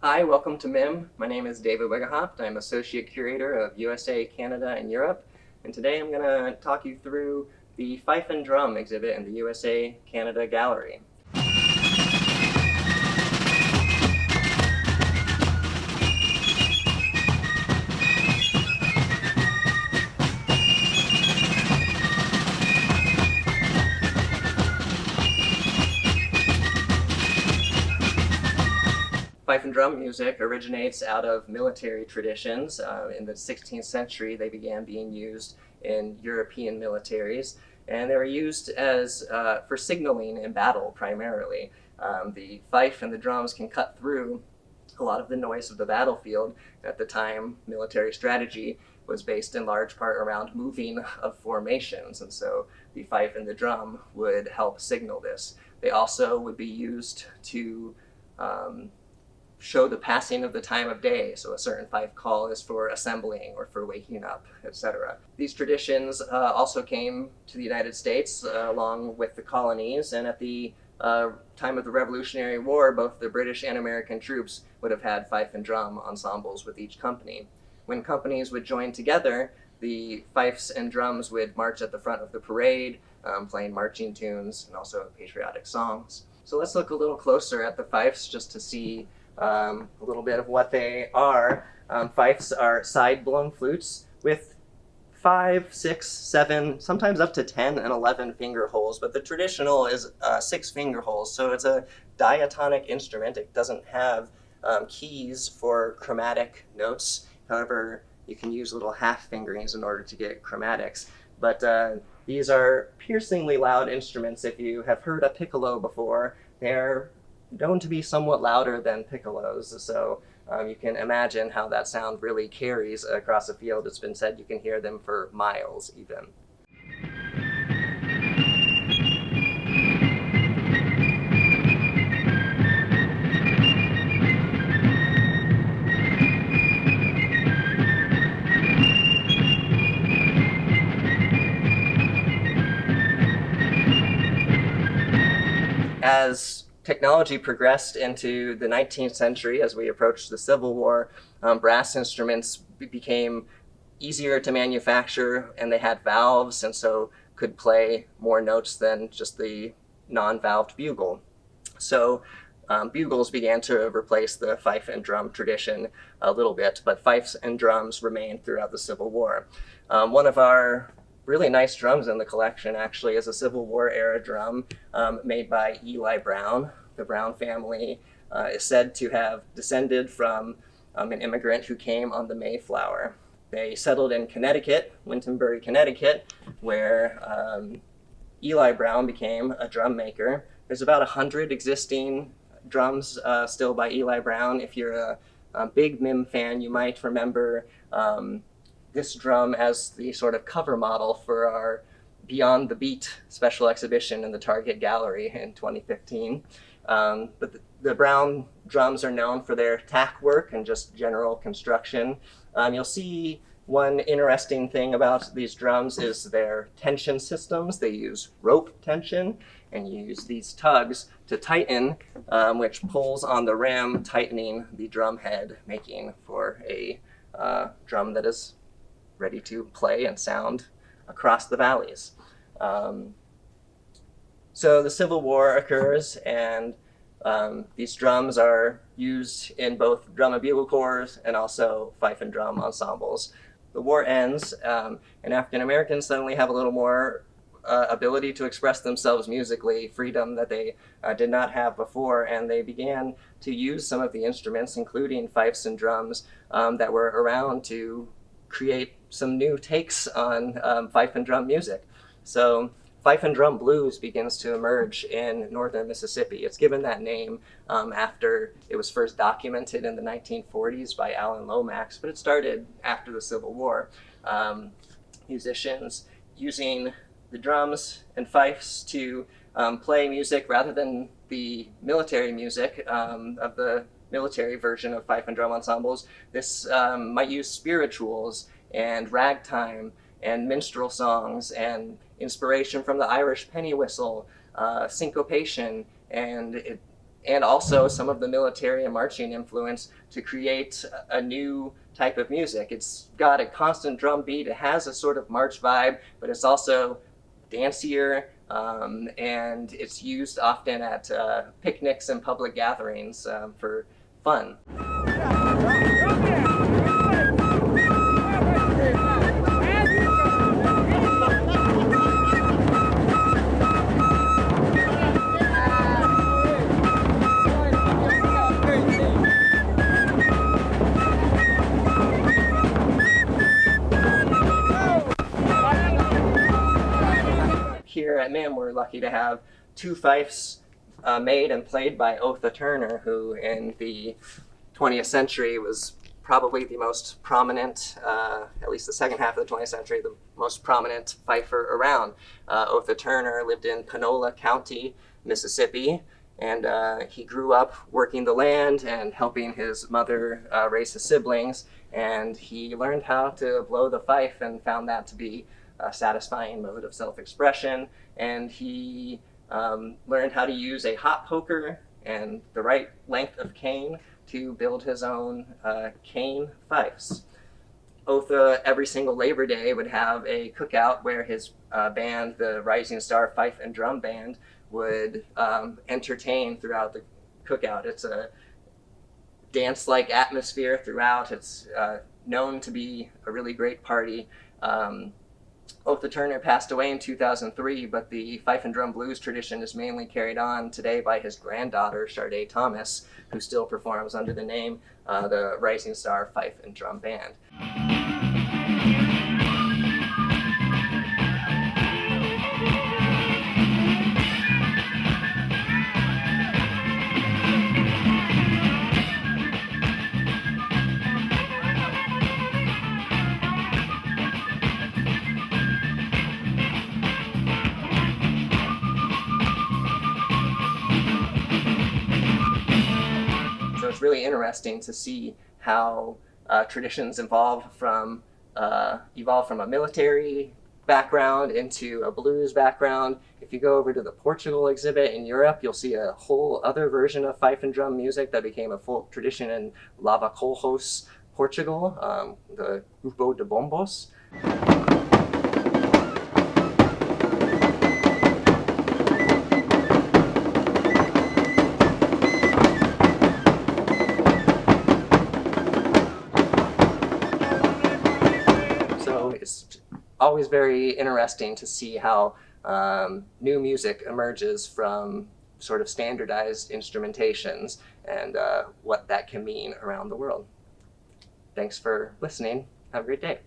Hi, welcome to MIM. My name is David Wegehaupt. I'm Associate Curator of USA, Canada, and Europe. And today I'm going to talk you through the Fife and Drum exhibit in the USA, Canada Gallery. Fife and drum music originates out of military traditions. In the 16th century, they began being used in European militaries, and they were used as for signaling in battle primarily. The fife and the drums can cut through a lot of the noise of the battlefield. At the time, military strategy was based in large part around moving of formations, and so the fife and the drum would help signal this. They also would be used to show the passing of the time of day. So a certain fife call is for assembling or for waking up, etc. These traditions also came to the United States along with the colonies, and at the time of the Revolutionary War, both the British and American troops would have had fife and drum ensembles with each company. When companies would join together, the fifes and drums would march at the front of the parade, playing marching tunes and also patriotic songs. So let's look a little closer at the fifes just to see a little bit of what they are. Fifes are side-blown flutes with 5, 6, 7, sometimes up to 10 and 11 finger holes, but the traditional is 6 finger holes, so it's a diatonic instrument. It doesn't have keys for chromatic notes. However, you can use little half fingerings in order to get chromatics. But these are piercingly loud instruments. If you have heard a piccolo before, they're known to be somewhat louder than piccolos, so you can imagine how that sound really carries across a field. It's been said you can hear them for miles even. As technology progressed into the 19th century, as we approached the Civil War, brass instruments became easier to manufacture, and they had valves, and so could play more notes than just the non-valved bugle. So bugles began to replace the fife and drum tradition a little bit, but fifes and drums remained throughout the Civil War. One of our really nice drums in the collection actually is a Civil War era drum made by Eli Brown. The Brown family is said to have descended from an immigrant who came on the Mayflower. They settled in Connecticut, Wintonbury, Connecticut, where Eli Brown became a drum maker. There's about 100 existing drums still by Eli Brown. If you're a big MIM fan, you might remember this drum as the sort of cover model for our Beyond the Beat special exhibition in the Target Gallery in 2015. But the Brown drums are known for their tack work and just general construction. You'll see one interesting thing about these drums is their tension systems. They use rope tension, and you use these tugs to tighten, which pulls on the rim, tightening the drum head, making for a drum that is ready to play and sound across the valleys. So the Civil War occurs, and these drums are used in both drum and bugle corps and also fife and drum ensembles. The war ends, and African Americans suddenly have a little more ability to express themselves musically, freedom that they did not have before, and they began to use some of the instruments, including fifes and drums, that were around to create some new takes on fife and drum music. So fife and drum blues begins to emerge in northern Mississippi. It's given that name after it was first documented in the 1940s by Alan Lomax, but it started after the Civil War. Musicians using the drums and fifes to play music rather than the military music of the military version of fife and drum ensembles. This might use spirituals and ragtime and minstrel songs and inspiration from the Irish penny whistle, syncopation, and it and also some of the military and marching influence to create a new type of music. It's got a constant drum beat, it has a sort of march vibe, but it's also dancier, and it's used often at picnics and public gatherings for fun. Here at MIM, we're lucky to have two fifes made and played by Otha Turner, who in the 20th century was probably the most prominent, at least the second half of the 20th century, the most prominent fifer around. Otha Turner lived in Panola County, Mississippi, and he grew up working the land and helping his mother raise his siblings, and he learned how to blow the fife and found that to be a satisfying mode of self-expression, and he learned how to use a hot poker and the right length of cane to build his own cane fifes. Otha, every single Labor Day, would have a cookout where his band, the Rising Star Fife and Drum Band, would entertain throughout the cookout. It's a dance-like atmosphere throughout. It's known to be a really great party. Otha Turner passed away in 2003, but the Fife and Drum blues tradition is mainly carried on today by his granddaughter, Sharday Thomas, who still performs under the name the Rising Star Fife and Drum Band. So it's really interesting to see how traditions evolve from a military background into a blues background. If you go over to the Portugal exhibit in Europe, you'll see a whole other version of fife and drum music that became a folk tradition in Lavacojos, Portugal, the Grupo de Bombos. It's always very interesting to see how new music emerges from sort of standardized instrumentations and what that can mean around the world. Thanks for listening. Have a great day.